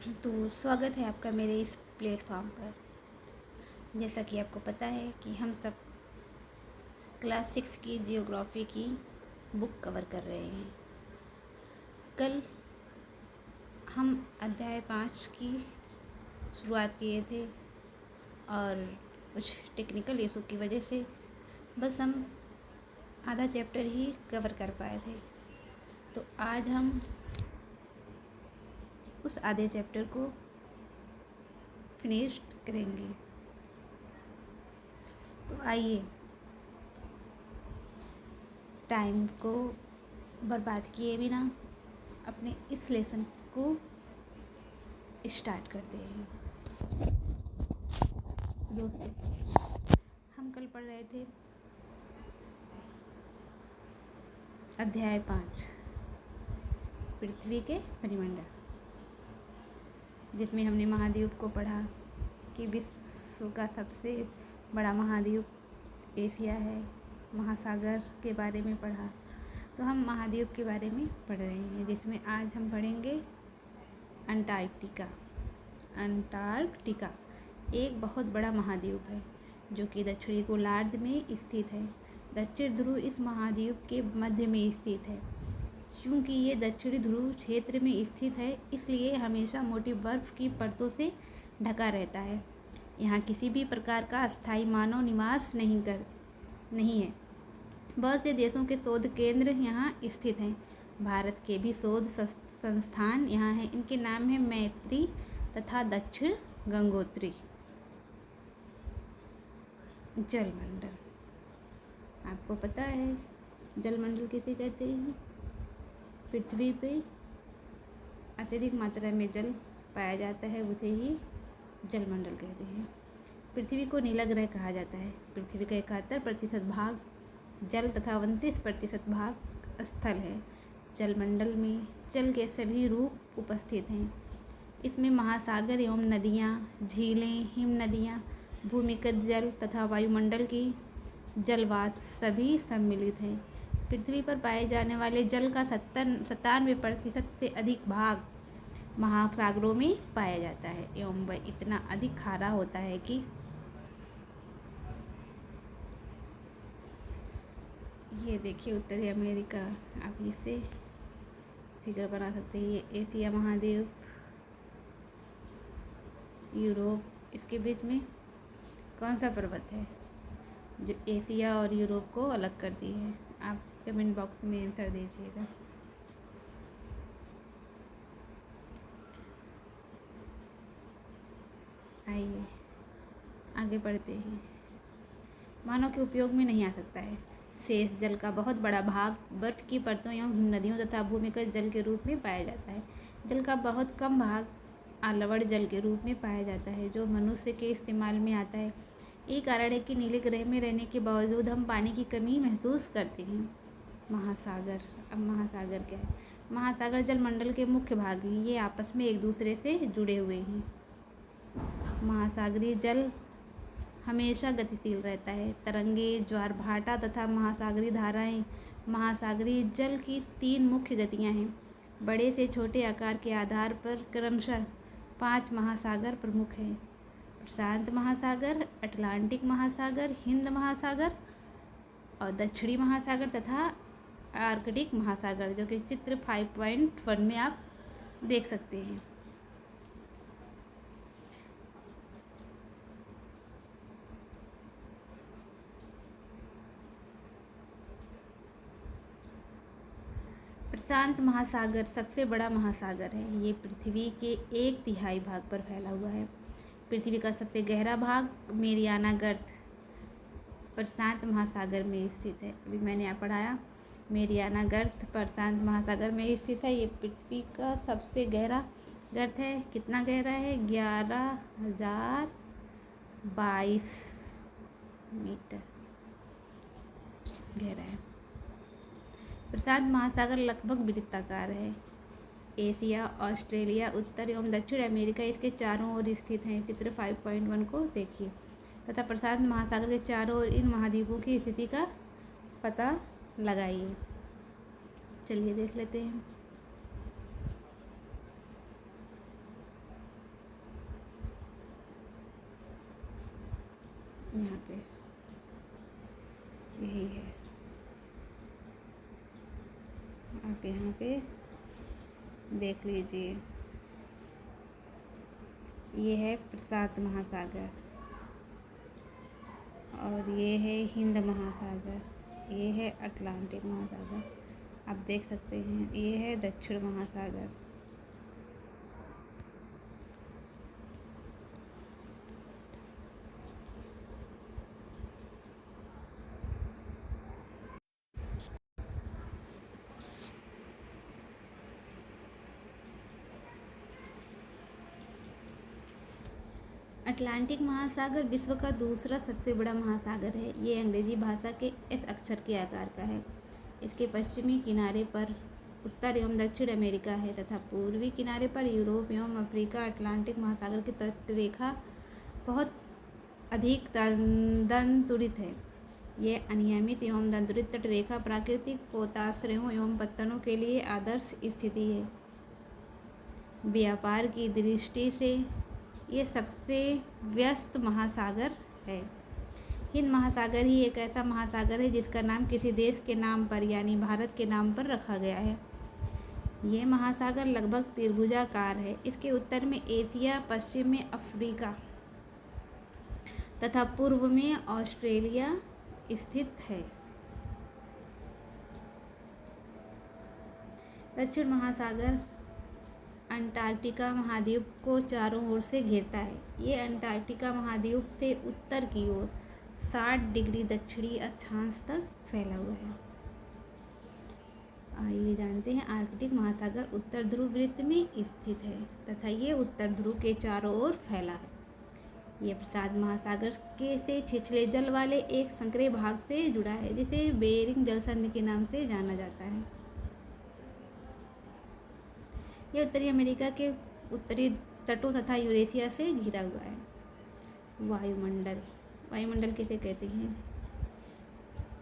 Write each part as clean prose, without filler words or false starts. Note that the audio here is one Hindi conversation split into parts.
तो स्वागत है आपका मेरे इस प्लेटफॉर्म पर। जैसा कि आपको पता है कि हम सब क्लास 6 की जियोग्राफी की बुक कवर कर रहे हैं। कल हम अध्याय 5 की शुरुआत किए थे और कुछ टेक्निकल इशू की वजह से बस हम आधा चैप्टर ही कवर कर पाए थे। तो आज हम उस आधे चैप्टर को फिनिश करेंगे। तो आइए टाइम को बर्बाद किए बिना अपने इस लेसन को स्टार्ट करते हैं। दोस्तों, हम कल पढ़ रहे थे अध्याय 5 पृथ्वी के परिमंडल, जिसमें हमने महाद्वीप को पढ़ा कि विश्व का सबसे बड़ा महाद्वीप एशिया है। महासागर के बारे में पढ़ा। तो हम महाद्वीप के बारे में पढ़ रहे हैं, जिसमें आज हम पढ़ेंगे अंटार्कटिका। अंटार्कटिका एक बहुत बड़ा महाद्वीप है जो कि दक्षिणी गोलार्ध में स्थित है। दक्षिण ध्रुव इस महाद्वीप के मध्य में स्थित है। चूँकि ये दक्षिणी ध्रुव क्षेत्र में स्थित है, इसलिए हमेशा मोटी बर्फ की परतों से ढका रहता है। यहाँ किसी भी प्रकार का स्थायी मानव निवास नहीं है। बहुत से देशों के शोध केंद्र यहाँ स्थित हैं। भारत के भी शोध संस्थान यहाँ हैं। इनके नाम है मैत्री तथा दक्षिण गंगोत्री। जलमंडल, आपको पता है जलमंडल किसे कहते हैं? पृथ्वी पे अत्यधिक मात्रा में जल पाया जाता है, उसे ही जलमंडल कहते हैं। पृथ्वी को नीला ग्रह कहा जाता है। पृथ्वी का 71% भाग जल तथा 29% भाग स्थल है। जलमंडल में जल के सभी रूप उपस्थित हैं। इसमें महासागर एवं नदियाँ, झीलें, हिम नदियाँ, भूमिगत जल तथा वायुमंडल की जलवाष्प सभी सम्मिलित हैं। पृथ्वी पर पाए जाने वाले जल का 97% से अधिक भाग महासागरों में पाया जाता है एवं वह इतना अधिक खारा होता है कि ये देखिए उत्तरी अमेरिका, आप इससे फिगर बना सकते हैं। ये एशिया महाद्वीप, यूरोप, इसके बीच में कौन सा पर्वत है जो एशिया और यूरोप को अलग करती है? आप कमेंट बॉक्स में आंसर दीजिएगा। आइए आगे बढ़ते हैं। मानव के उपयोग में नहीं आ सकता है। शेष जल का बहुत बड़ा भाग बर्फ की परतों एवं नदियों तथा भूमिगत जल के रूप में पाया जाता है। जल का बहुत कम भाग आलवण जल के रूप में पाया जाता है, जो मनुष्य के इस्तेमाल में आता है। यही कारण है कि नीले ग्रह में रहने के बावजूद हम पानी की कमी महसूस करते हैं। महासागर, अब महासागर क्या है? महासागर जलमंडल के मुख्य भाग हैं। ये आपस में एक दूसरे से जुड़े हुए हैं। महासागरीय जल हमेशा गतिशील रहता है। तरंगे, ज्वार भाटा तथा महासागरीय धाराएं। महासागरीय जल की 3 मुख्य गतियां हैं। बड़े से छोटे आकार के आधार पर क्रमशः 5 महासागर प्रमुख हैं: प्रशांत महासागर, अटलांटिक महासागर, हिंद महासागर और दक्षिणी महासागर तथा आर्कटिक महासागर, जो कि चित्र 5.1 में आप देख सकते हैं। प्रशांत महासागर सबसे बड़ा महासागर है। ये पृथ्वी के 1/3 भाग पर फैला हुआ है। पृथ्वी का सबसे गहरा भाग मेरियाना गर्त प्रशांत महासागर में स्थित है। अभी मैंने यहाँ पढ़ाया, मेरियाना गर्त प्रशांत महासागर में स्थित है। ये पृथ्वी का सबसे गहरा गर्त है। कितना गहरा है? 11,022 मीटर गहरा है। प्रशांत महासागर लगभग वृत्ताकार है। एशिया, ऑस्ट्रेलिया, उत्तर एवं दक्षिण अमेरिका इसके चारों ओर स्थित हैं। चित्र 5.1 को देखिए तथा प्रशांत महासागर के चारों ओर इन महाद्वीपों की स्थिति का पता लगाइए। चलिए देख लेते हैं। यहाँ पे यही है। आप यहाँ पे देख लीजिए, ये है प्रशांत महासागर और ये है हिंद महासागर, ये है अटलांटिक महासागर। आप देख सकते हैं ये है दक्षिण महासागर। अटलांटिक महासागर विश्व का दूसरा सबसे बड़ा महासागर है। ये अंग्रेजी भाषा के एस अक्षर के आकार का है। इसके पश्चिमी किनारे पर उत्तर एवं दक्षिण अमेरिका है तथा पूर्वी किनारे पर यूरोप एवं अफ्रीका। अटलांटिक महासागर की तटरेखा बहुत अधिक दंतुरित है। ये अनियमित एवं दंतुरित तटरेखा प्राकृतिक पोताश्रयों एवं पत्तनों के लिए आदर्श स्थिति है। व्यापार की दृष्टि से ये सबसे व्यस्त महासागर है। हिंद महासागर ही एक ऐसा महासागर है जिसका नाम किसी देश के नाम पर यानी भारत के नाम पर रखा गया है। ये महासागर लगभग त्रिभुजाकार है। इसके उत्तर में एशिया, पश्चिम में अफ्रीका तथा पूर्व में ऑस्ट्रेलिया स्थित है। दक्षिण महासागर अंटार्कटिका महाद्वीप को चारों ओर से घेरता है। ये अंटार्कटिका महाद्वीप से उत्तर की ओर 60 डिग्री दक्षिणी अक्षांश तक फैला हुआ है। आइए जानते हैं, आर्कटिक महासागर उत्तर ध्रुव वृत्त में स्थित है तथा ये उत्तर ध्रुव के चारों ओर फैला है। ये प्रशांत महासागर के से छिछले जल वाले एक संकरे भाग से जुड़ा है जिसे बेरिंग जलसंधि के नाम से जाना जाता है। यह उत्तरी अमेरिका के उत्तरी तटों तथा यूरेशिया से घिरा हुआ है। वायुमंडल किसे कहते हैं?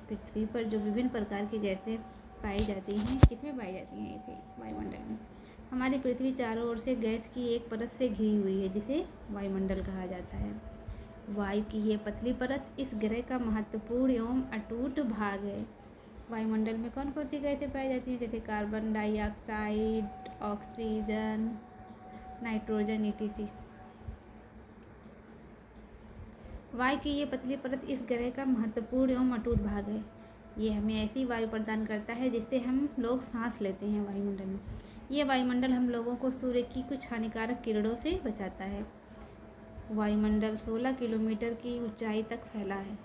पृथ्वी पर जो विभिन्न प्रकार की गैसें पाई जाती हैं, किसमें पाई जाती हैं? इसे वायुमंडल में। हमारी पृथ्वी चारों ओर से गैस की एक परत से घिरी हुई है जिसे वायुमंडल कहा जाता है। वायु की यह पतली परत इस ग्रह का महत्वपूर्ण एवं अटूट भाग है। वायुमंडल में कौन कौन सी गैसें पाई जाती हैं? जैसे carbon dioxide, oxygen, nitrogen etc। वायु की ये पतली परत इस ग्रह का महत्वपूर्ण एवं अटूट भाग है। ये हमें ऐसी वायु प्रदान करता है जिससे हम लोग सांस लेते हैं वायुमंडल में। ये वायुमंडल हम लोगों को सूर्य की कुछ हानिकारक किरणों से बचाता है। वायुमंडल 16 किलोमीटर की ऊंचाई तक फैला है।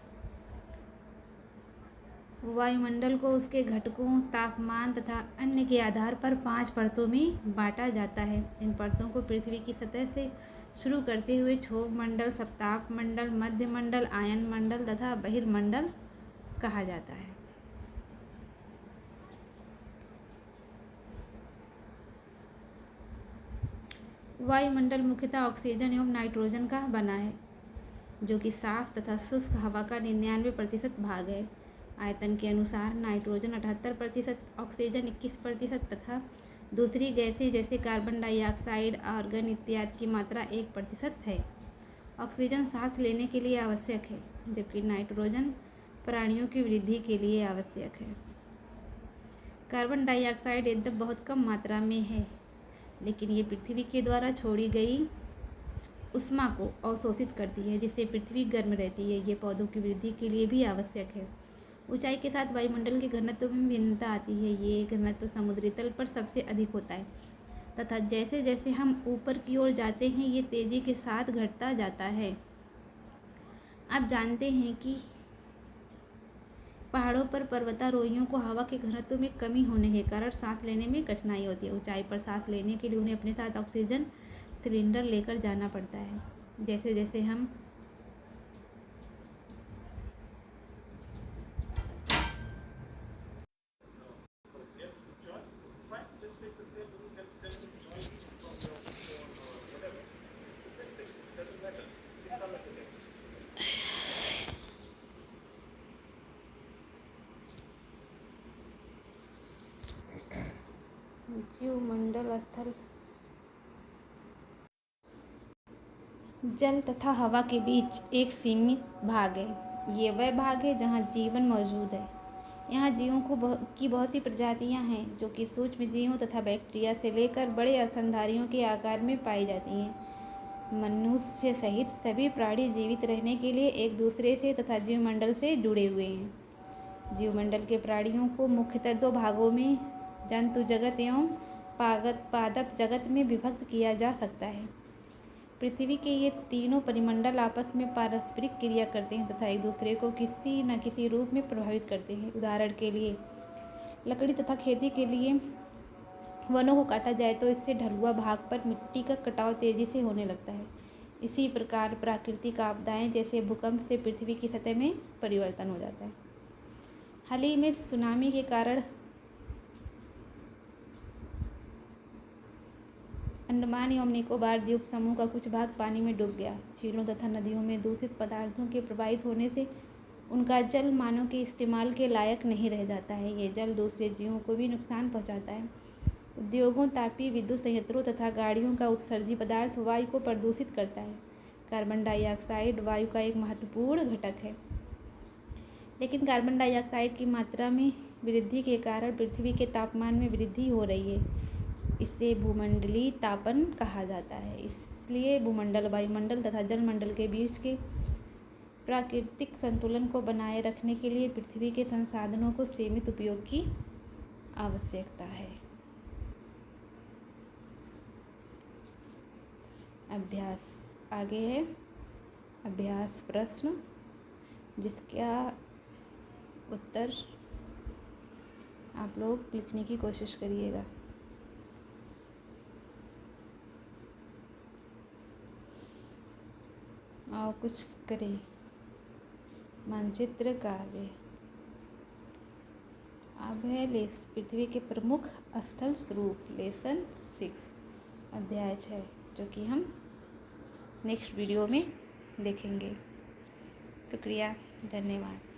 वायुमंडल को उसके घटकों, तापमान तथा अन्य के आधार पर 5 परतों में बांटा जाता है। इन परतों को पृथ्वी की सतह से शुरू करते हुए क्षोभ मंडल, सप्ताप मंडल, मध्य मंडल, आयन मंडल तथा बहिर्मंडल कहा जाता है। वायुमंडल मुख्यतः ऑक्सीजन एवं नाइट्रोजन का बना है जो कि साफ तथा शुष्क हवा का 99% भाग है। आयतन के अनुसार नाइट्रोजन 78%, ऑक्सीजन 21% तथा दूसरी गैसें जैसे कार्बन डाइऑक्साइड, आर्गन इत्यादि की मात्रा 1% है। ऑक्सीजन सांस लेने के लिए आवश्यक है जबकि नाइट्रोजन प्राणियों की वृद्धि के लिए आवश्यक है। कार्बन डाइऑक्साइड यद्यपि बहुत कम मात्रा में है लेकिन ये पृथ्वी के द्वारा छोड़ी गई उष्मा को अवशोषित करती है जिससे पृथ्वी गर्म रहती है। ये पौधों की वृद्धि के लिए भी आवश्यक है। ऊंचाई के साथ वायुमंडल के घनत्व में भिन्नता आती है। ये घनत्व समुद्री तल पर सबसे अधिक होता है तथा जैसे जैसे हम ऊपर की ओर जाते हैं ये तेजी के साथ घटता जाता है। आप जानते हैं कि पहाड़ों पर पर्वतारोहियों को हवा के घनत्व में कमी होने के कारण सांस लेने में कठिनाई होती है। ऊंचाई पर सांस लेने के लिए उन्हें अपने साथ ऑक्सीजन सिलेंडर लेकर जाना पड़ता है। जैसे जैसे हम जीवमंडल स्थल जल तथा हवा के बीच एक सीमित भाग है। ये वह भाग है जहाँ जीवन मौजूद है। यहाँ जीवों की बहुत सी प्रजातियाँ हैं जो कि सूक्ष्म जीवों तथा बैक्टीरिया से लेकर बड़े स्तनधारियों के आकार में पाई जाती हैं। मनुष्य सहित सभी प्राणी जीवित रहने के लिए एक दूसरे से तथा जीवमंडल से जुड़े हुए हैं। जीवमंडल के प्राणियों को मुख्यतः दो भागों में जंतु जगत एवं पादप जगत में विभक्त किया जा सकता है। पृथ्वी के ये तीनों परिमंडल आपस में पारस्परिक क्रिया करते हैं तथा एक दूसरे को किसी न किसी रूप में प्रभावित करते हैं। उदाहरण के लिए लकड़ी तथा खेती के लिए वनों को काटा जाए तो इससे ढलुआ भाग पर मिट्टी का कटाव तेजी से होने लगता है। इसी प्रकार प्राकृतिक आपदाएं जैसे भूकंप से पृथ्वी की सतह में परिवर्तन हो जाता है। हाल ही में सुनामी के कारण अंडमान एवं निकोबार द्वीप समूह का कुछ भाग पानी में डूब गया। झीलों तथा नदियों में दूषित पदार्थों के प्रवाहित होने से उनका जल मानव के इस्तेमाल के लायक नहीं रह जाता है। ये जल दूसरे जीवों को भी नुकसान पहुंचाता है। उद्योगों, तापीय विद्युत संयंत्रों तथा गाड़ियों का उत्सर्जित पदार्थ वायु को प्रदूषित करता है। कार्बन डाइऑक्साइड वायु का एक महत्वपूर्ण घटक है, लेकिन कार्बन डाइऑक्साइड की मात्रा में वृद्धि के कारण पृथ्वी के तापमान में वृद्धि हो रही है। इसे भूमंडलीय तापन कहा जाता है। इसलिए भूमंडल, वायुमंडल तथा जलमंडल के बीच के प्राकृतिक संतुलन को बनाए रखने के लिए पृथ्वी के संसाधनों को सीमित उपयोग की आवश्यकता है। अभ्यास आगे है अभ्यास प्रश्न, जिसका उत्तर आप लोग लिखने की कोशिश करिएगा। और कुछ करें। मानचित्र कार्य अब है पृथ्वी के प्रमुख स्थल स्वरूप, लेसन 6 अध्याय 6, जो कि हम नेक्स्ट वीडियो में देखेंगे। शुक्रिया, धन्यवाद।